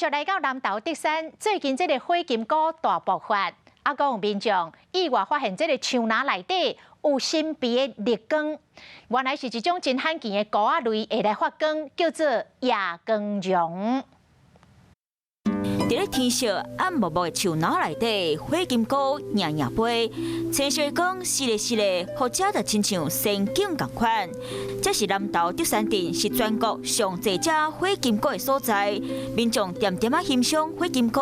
续来到南投德山，最近这个火金菇大爆发，啊，讲有民众意外发现这个树林内底有神秘的绿光，原来是一种真罕见的菇仔类会来发光，叫做夜光榕。 伫咧天色暗漠漠的树林内底，火金菇夜夜飞，青色的光湿咧湿咧，或者就亲像仙境同款。这是南投德山镇，是全国上侪只火金菇的所在。民众点点啊欣赏火金菇，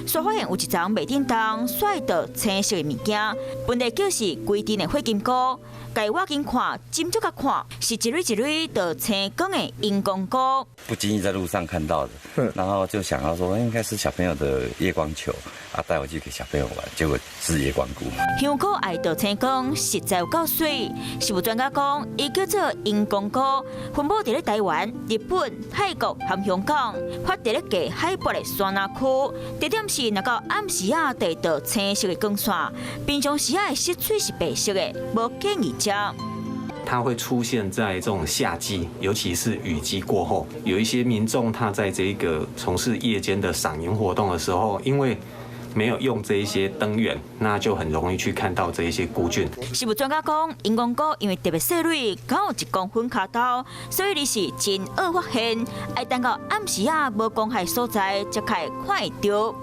却发现有一丛袂叮当甩到青色的物件，本来就是规定的火金菇。 该我近看，斟酌甲看，是一蕊一蕊的青光的荧光菇。不经意在路上看到的，然后就想到说，应该是小朋友的夜光球啊，带回去给小朋友玩，结果是夜光菇。香菇爱到青光，实在有够水。食物专家讲，伊叫做荧光菇，分布伫咧台湾、日本、泰国和香港，发伫咧低海拔的山南区。特点是，若到暗时啊，地到青色的光线，平常时啊，色水是白色的，无建议食。 它会出现在这种夏季，尤其是雨季过后，有一些民众他在这个从事夜间的赏萤活动的时候，因为没有用这一些灯源，那就很容易去看到这一些菇菌。食物专家讲，荧光菇因为特别细蕊，刚好1公分卡刀，所以你是真好发现，要等到暗时啊无光害所在，才可以看得到。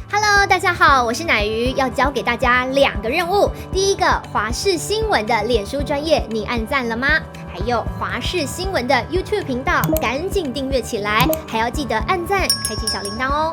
Hello， 大家好，我是乃瑜，要教给大家2个任务。第一个，华视新闻的脸书专页，你按赞了吗？还有华视新闻的 YouTube 频道，赶紧订阅起来，还要记得按赞，开启小铃铛哦。